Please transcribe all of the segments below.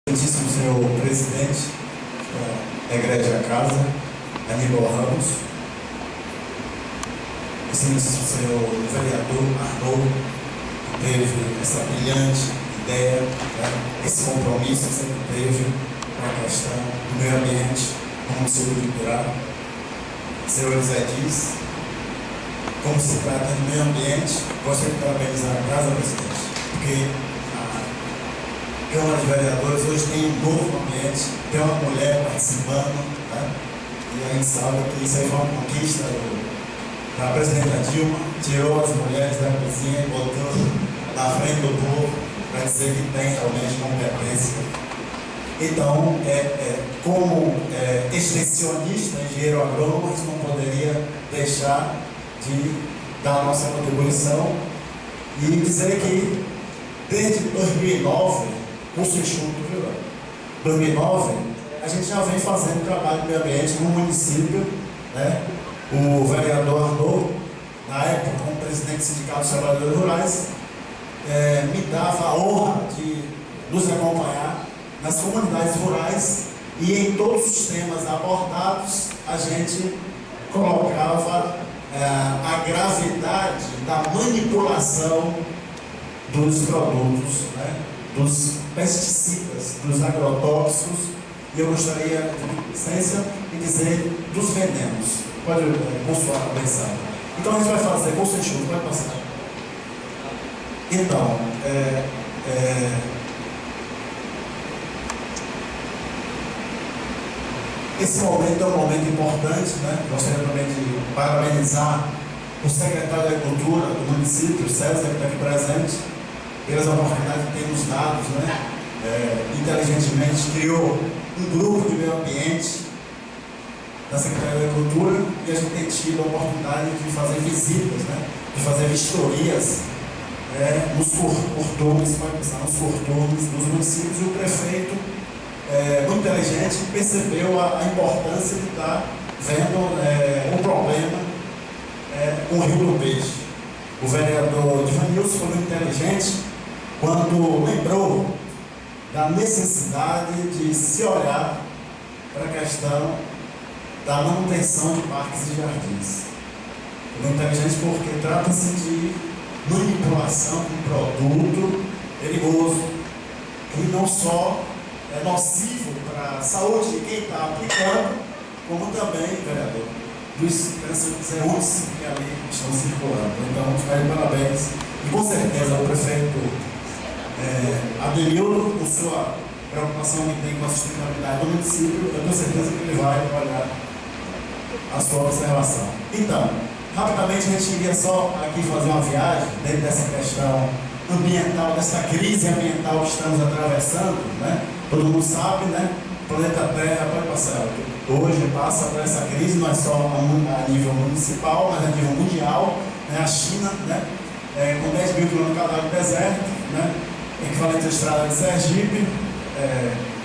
Excelentíssimo senhor presidente da Igreja Casa, Aníbal Ramos, excelentíssimo senhor vereador Arnoldo, que teve essa brilhante ideia, esse compromisso que sempre teve com a questão do meio ambiente no município de Ibirá. Senhores Edis, como se trata de meio ambiente, gostaria de parabenizar a Casa, presidente, porque a Câmara de Vereadores hoje tem um novo ambiente, tem uma mulher participando, e a gente sabe que isso aí foi uma conquista da presidenta Dilma, tirou as mulheres da cozinha e botou na frente do povo para dizer que tem realmente competência. Então, como extensionista, engenheiro agrônomo, a gente não poderia deixar de dar a nossa contribuição e dizer que desde 2009, curso enxuto, viu? 2009, a gente já vem fazendo trabalho de meio ambiente no município, né? O vereador Arnoldo, na época, como presidente do Sindicato dos Trabalhadores Rurais, me dava a honra de nos acompanhar nas comunidades rurais e em todos os temas abordados, a gente colocava a gravidade da manipulação dos produtos, dos pesticidas, dos agrotóxicos, e eu gostaria de licença e dizer dos venenos. Pode consoar a mensagem. Então a gente vai fazer, curso enxuto, vai passar. Então, esse momento é um momento importante, né? Gostaria também de parabenizar o secretário da Agricultura do município, César, que está aqui presente, pelas oportunidades que tem nos dado, inteligentemente criou um grupo de meio ambiente da Secretaria da Agricultura e a gente tem tido a oportunidade de fazer visitas, de fazer vistorias nos curtumes, dos municípios, e o prefeito, muito inteligente, percebeu a importância de estar vendo o problema com o Rio do Peixe. O vereador Divanilson foi muito inteligente quando lembrou da necessidade de se olhar para a questão da manutenção de parques e jardins. Foi muito inteligente porque trata-se de manipulação de um produto perigoso, que não só é nocivo para a saúde de quem está aplicando, como também, vereador, dos transeuntes que ali estão circulando. Então, te dou parabéns. E com certeza o prefeito Adenildo, com sua preocupação que tem com a sustentabilidade do município, eu tenho certeza que ele vai olhar a sua observação. Então, rapidamente a gente iria só aqui fazer uma viagem dentro dessa questão ambiental, dessa crise ambiental que estamos atravessando, Todo mundo sabe, o planeta Terra pode passar. Hoje passa por essa crise, não é só a nível municipal, mas a nível mundial. A China, com 10 mil quilômetros quadrados de deserto, equivalente à estrada de Sergipe,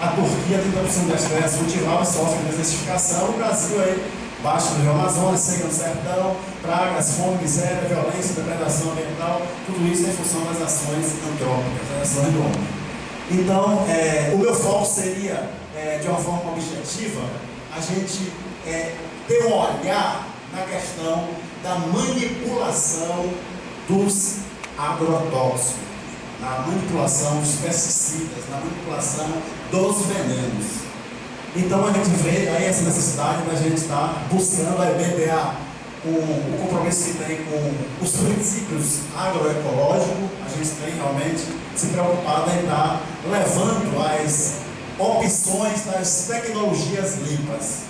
a Turquia, 30% das terras cultiváveis sofre desertificação, o Brasil aí, baixo do Rio Amazonas, seca no sertão, pragas, fome, miséria, violência, depredação ambiental, tudo isso em função das ações antrópicas, das ações do homem. Então, o meu foco seria, de uma forma objetiva, a gente ter um olhar na questão da manipulação dos agrotóxicos, na manipulação dos pesticidas, na manipulação dos venenos. Então a gente vê aí essa necessidade da gente estar buscando a EBDA, o compromisso que tem com os princípios agroecológicos. A gente tem realmente se preocupado em estar levando as opções das tecnologias limpas.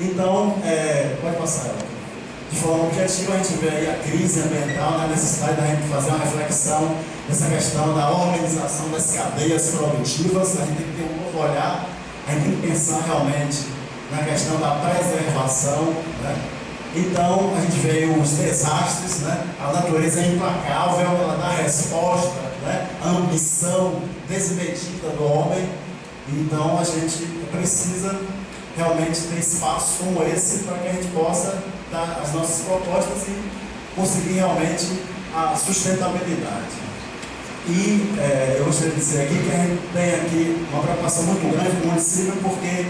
Então, pode passar. De forma objetiva, a gente vê aí a crise ambiental, a necessidade da gente fazer uma reflexão nessa questão da organização das cadeias produtivas. A gente tem que ter um novo olhar, a gente tem que pensar realmente na questão da preservação. Então, a gente vê os desastres, a natureza é implacável, ela dá resposta, à ambição desmedida do homem. Então, a gente precisa realmente ter espaços como esse para que a gente possa dar as nossas propostas e conseguir realmente a sustentabilidade. Eu gostaria de dizer aqui que a gente tem aqui uma preocupação muito grande no município, porque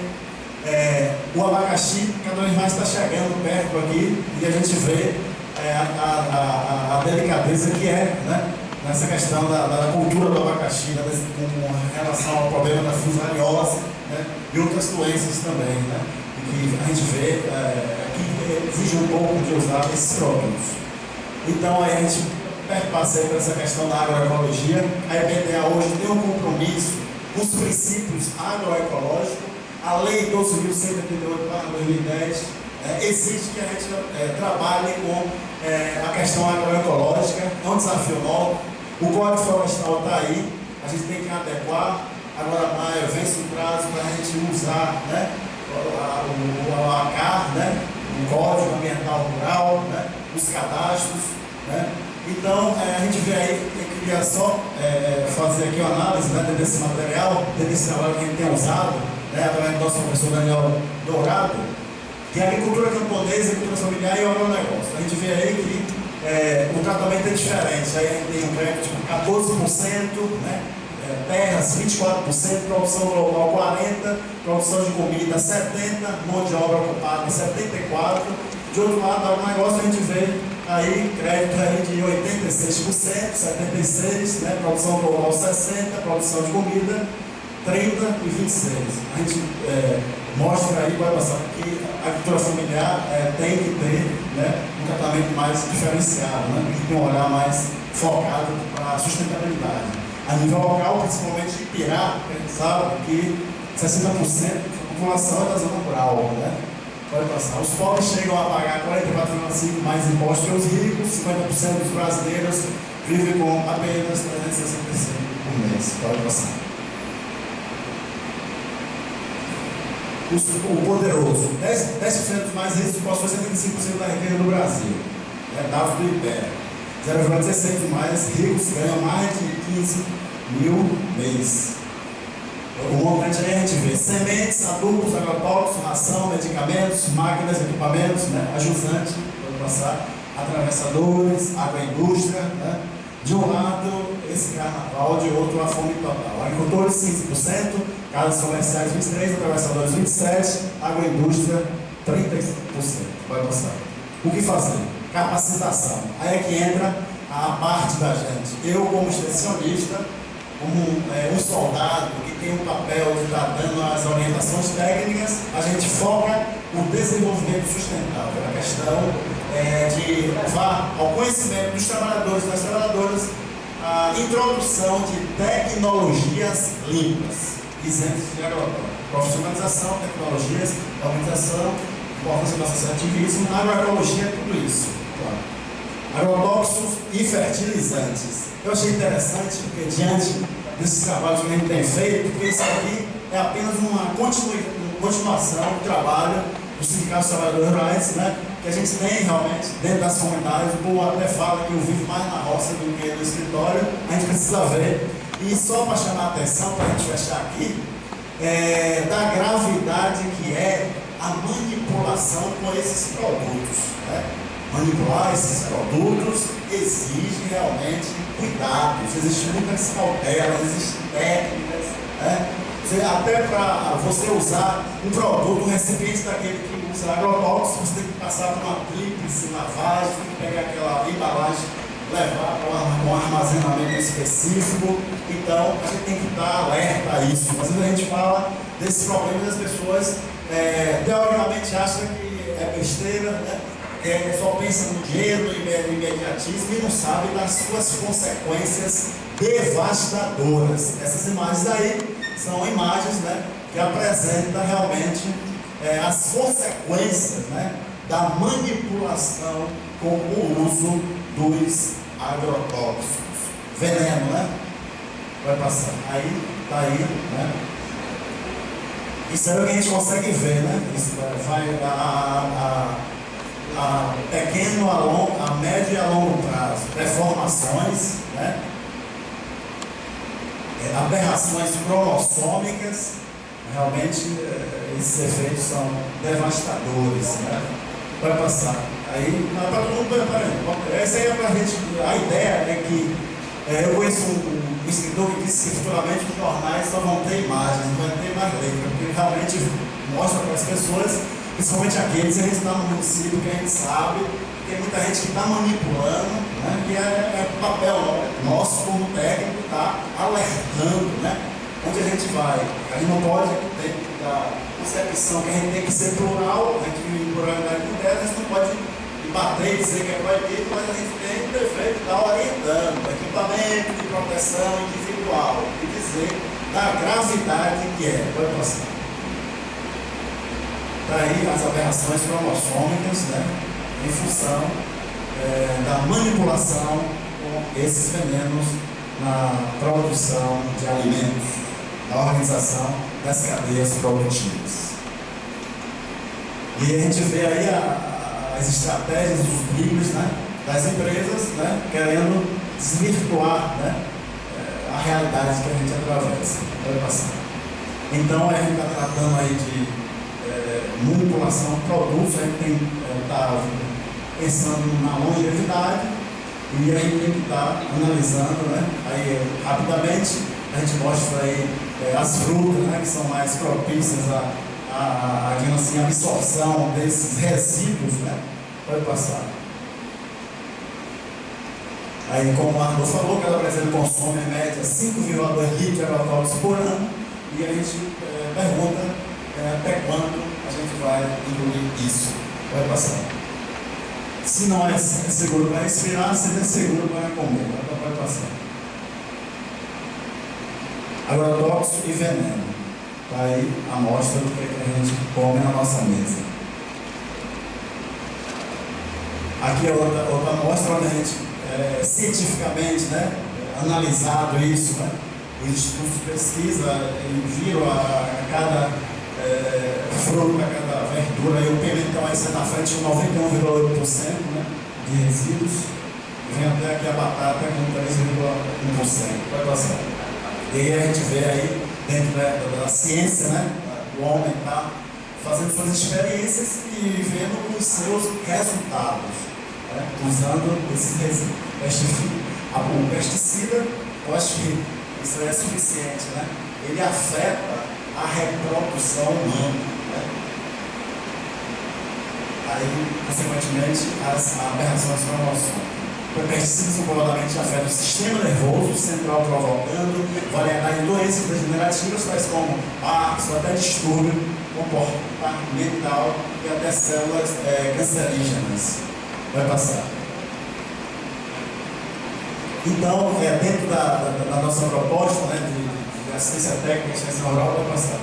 o abacaxi cada vez mais está chegando perto aqui e a gente vê a delicadeza que é, né, nessa questão da cultura do abacaxi, né, com relação ao problema da fusariose, né, e outras doenças também, né, e que a gente vê que exige um pouco de usar esses produtos. Então, aí a gente perpassei por essa questão da agroecologia. A EBDA hoje tem um compromisso com os princípios agroecológicos. A Lei 12.138/2010 exige que a gente trabalhe com a questão agroecológica. É um desafio novo. O Código Florestal está aí, a gente tem que adequar. Agora, maio, vence o prazo para a gente usar, né, o ACAR, né, o Código Ambiental Rural, né, os cadastros, né. Então, a gente vê aí, eu queria só fazer aqui uma análise, né, desse material, desse trabalho que a gente tem usado, né, através do nosso professor Daniel Dourado, que é a agricultura camponesa, agricultura familiar e o agronegócio. A gente vê aí que o tratamento é diferente. Aí a gente tem um crédito de 14%, né, terras 24%, produção global 40%, produção de comida 70%, mão de obra ocupada 74%. De outro lado, o agronegócio a gente vê aí crédito aí de 86%, 76%, né, produção global 60%, produção de comida 30% e 26%. A gente mostra aí, vai passar que a agricultura familiar tem que ter, né, um tratamento mais diferenciado, né, tem que ter um olhar mais focado para a sustentabilidade. A nível local, principalmente de Pirá, a gente sabe que 60% da população é da zona rural, né? Pode passar. Os pobres chegam a pagar 44,5% mais impostos que os ricos, 50% dos brasileiros vivem com apenas 365 por mês. Pode passar. O poderoso, 10% dos mais ricos possuem 75% da riqueza do Brasil. É dado do IPEA. 0,16% dos mais ricos ganham mais de 15 mil mês. O montante aí a gente vê sementes, adubos, agrotóxicos, ração, medicamentos, máquinas, equipamentos, né, ajudantes, pode passar, atravessadores, agroindústria, né. De um lado, esse carnaval, de outro, a fome total. Agricultores, 15%, casas comerciais, 23%, atravessadores, 27%, agroindústria, 35%. Pode passar. O que fazer? Capacitação. Aí é que entra a parte da gente. Eu, como extensionista, como um soldado que tem um papel de estar dando as orientações técnicas, a gente foca no desenvolvimento sustentável. A questão de levar ao conhecimento dos trabalhadores e das trabalhadoras a introdução de tecnologias limpas, isentas de agrotóxico. Profissionalização, tecnologias, organização, importância do associativismo, agroecologia, tudo isso. Agrotóxicos e fertilizantes. Eu achei interessante, porque diante desses trabalhos que a gente tem feito, porque isso aqui é apenas uma continuação do trabalho dos sindicatos de trabalhadores rurais, né, que a gente tem realmente dentro das comunidades. O povo até fala que eu vivo mais na roça do que no escritório, a gente precisa ver. E só para chamar a atenção, para a gente fechar aqui, da gravidade que é a manipulação com esses produtos, né? Manipular esses produtos exige realmente cuidados, existem muitas cautelas, existem técnicas, né? Até para você usar um produto, um recipiente daquele que usa agrotóxicos, você tem que passar por uma tríplice lavagem, tem que pegar aquela embalagem, levar para um armazenamento específico. Então a gente tem que estar alerta a isso. Às vezes a gente fala desse problema e as pessoas teoricamente acham que é besteira, né? Só pensa no dinheiro, no imediatismo e não sabe das suas consequências devastadoras. Essas imagens aí são imagens, né, que apresentam realmente as consequências, né, da manipulação com o uso dos agrotóxicos. Veneno, né? Vai passar. Aí, tá aí, né? Isso é o que a gente consegue ver, né? Isso vai a pequeno, a médio e a longo prazo. Deformações, né? Aberrações cromossômicas, realmente esses efeitos são devastadores, né? Vai passar. Aí, para todo mundo, essa aí é para a gente. A ideia é que eu conheço um um escritor que disse que futuramente os jornais só vão ter imagens, não vai ter mais letra, porque realmente mostra para as pessoas, principalmente aqueles que a gente está no município, que a gente sabe, tem muita gente que está manipulando, né, que é papel nosso como técnico está alertando, né, onde a gente vai. A gente não pode ter a concepção que a gente tem que ser plural, a gente vive em pluralidade interna, a gente não pode bater e dizer que é proibido, mas a gente tem o dever de estar orientando equipamento de proteção individual e dizer da gravidade que é. Pode passar. Daí as aberrações cromossômicas, né, em função da manipulação com esses venenos na produção de alimentos, na organização das cadeias produtivas. E a gente vê aí as estratégias dos dribles, né, das empresas, né, querendo desvirtuar, né, a realidade que a gente atravessa. Pode passar. Então a gente está tratando aí de manipulação de produtos, a gente está pensando na longevidade e a gente tem que estar analisando, né, aí rapidamente a gente mostra aí as frutas, né, que são mais propícias a assim, absorção desses resíduos, né? Pode passar. Aí, como o Arthur falou, cada brasileiro consome em média 5,2 litros de agrotóxicos por ano, e a gente pergunta até quando a gente vai incluir isso. Pode passar. Se não é seguro para respirar, se é seguro para comer. Pode passar. Agrotóxico e veneno. Está aí a amostra do que a gente come na nossa mesa. Aqui é outra amostra onde a gente, cientificamente, né, analisado isso, né, os institutos de pesquisa viram a cada fruta, a cada verdura, e o pimentão aí sai na frente com 91,8%, né, de resíduos, e vem até aqui a batata com 3,1%. Vai passar. E aí a gente vê aí, dentro da ciência, né, o homem está fazendo suas experiências e vendo os seus resultados, né, usando esses resíduos. O pesticida, eu acho que isso é suficiente, né? Ele afeta a reprodução humana, né? Aí, consequentemente, as aberrações cromossômicas. O pesticida provavelmente afeta o sistema nervoso central, provocando variedade de doenças degenerativas, tais como Parkinson, até distúrbio comportamental e até células cancerígenas. Vai passar. Então, dentro da nossa proposta, né, de assistência técnica e ciência rural, vai passar.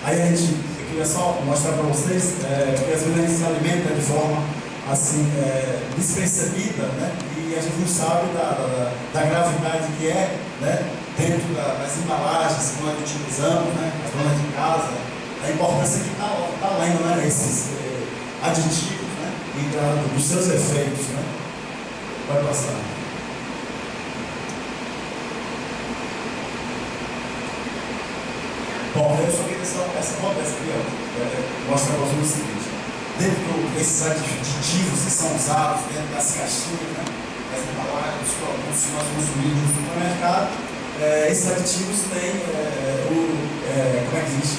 Aí eu queria só mostrar para vocês que às vezes a gente se alimenta de forma assim, despercebida, né, e a gente não sabe da gravidade que é, né, dentro das embalagens que nós utilizamos, né, as donas de casa, a importância que está lendo, né, esses aditivos, né, e dos seus efeitos, né. Vai passar. Bom, eu só queria essa foto aqui, mostra para vocês o seguinte: dentro desses aditivos que são usados dentro das caixinhas, né, das embalagens, dos produtos que nós consumimos no supermercado, esses aditivos têm como é que diz?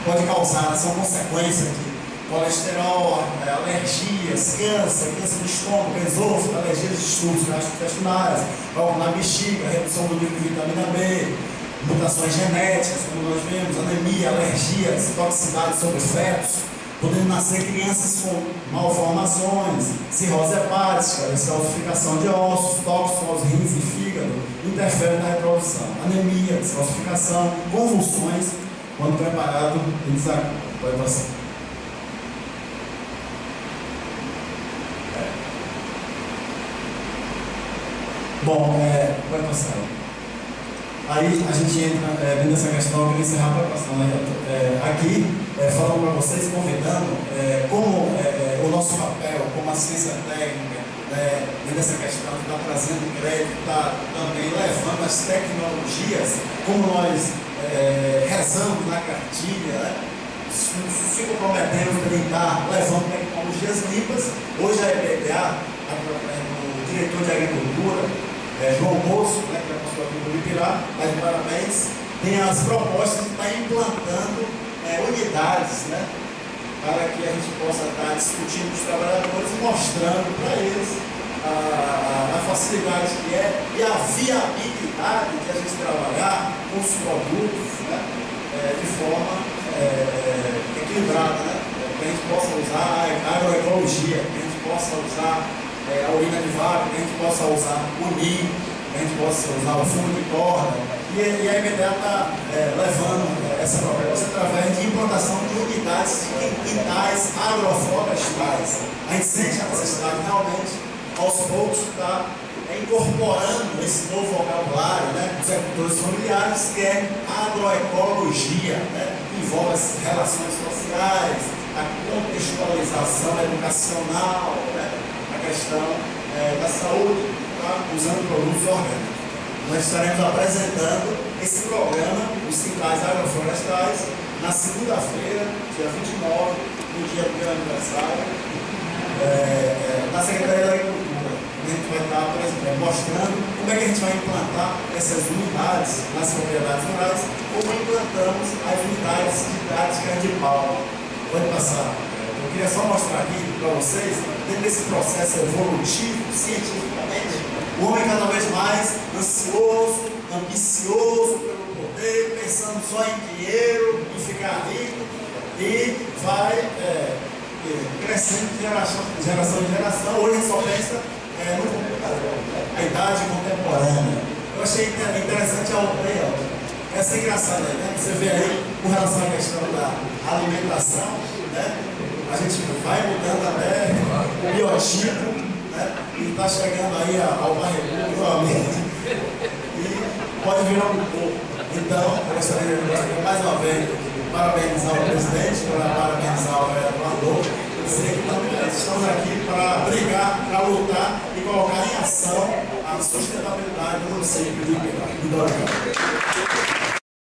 Pode causar, são consequências de colesterol, alergias, câncer do estômago, esôfago, alergias de distúrbios gastrointestinais, na bexiga, redução do nível de vitamina B, mutações genéticas, como nós vemos, anemia, alergias, toxicidade sobre fetos, podendo nascer crianças com malformações, cirrose hepática, descalcificação de ossos, tóxicos aos rins e fígado, interfere na reprodução, anemia, descalcificação, convulsões, quando preparado em desacordo. Bom, vai passar. Aí a gente entra dentro dessa questão, eu queria encerrar para passar, aqui, falando para vocês, convidando como o nosso papel, como a ciência técnica, dentro dessa questão, está trazendo crédito, está também levando as tecnologias, como nós rezamos na cartilha, né? Se comprometemos também estar levando tecnologias limpas. Hoje a EPDA, o diretor de agricultura, João Moço, né, que é a pastor aqui do Ibirá, está de parabéns, tem as propostas de estar implantando unidades, né, para que a gente possa estar discutindo com os trabalhadores e mostrando para eles a facilidade que é e a viabilidade de a gente trabalhar com os produtos, né, de forma equilibrada, né, que a gente possa usar a agroecologia, que a gente possa usar a urina de vaca, que a gente possa usar o ninho, que a gente possa usar o fumo de corda. E a IBDA está levando essa proposta através de implantação de unidades de quintais agroflorestais. A gente sente a necessidade realmente, aos poucos, está incorporando esse novo vocabulário, né, dos agricultores familiares, que é agroecologia, né, que envolve as relações sociais, a contextualização educacional, né, a questão da saúde, tá, usando produtos orgânicos. Nós estaremos apresentando esse programa, os quintais agroflorestais, na segunda-feira, dia 29, no dia do meu aniversário, na Secretaria da Agricultura. A gente vai estar mostrando como é que a gente vai implantar essas unidades nas propriedades rurais, como implantamos as unidades didáticas de Palma. Pode passar. Eu queria só mostrar aqui para vocês, dentro desse processo evolutivo, cientificamente, o homem cada vez mais ansioso, ambicioso pelo poder, pensando só em dinheiro, em ficar rico, e vai crescendo de geração em geração. Hoje a gente só pensa no computador, a idade contemporânea. Eu achei interessante essa engraçada aí, né? Você vê aí, com relação à questão da alimentação, né? A gente vai mudando até o biotipo, né? E está chegando aí ao barrigudo novamente. E pode virar um pouco. Então, eu gostaria de mais uma vez parabenizar o presidente, parabenizar o vereador. Dizer que estamos aqui para brigar, para lutar e colocar em ação a sustentabilidade do município de Ibirá. Muito obrigado.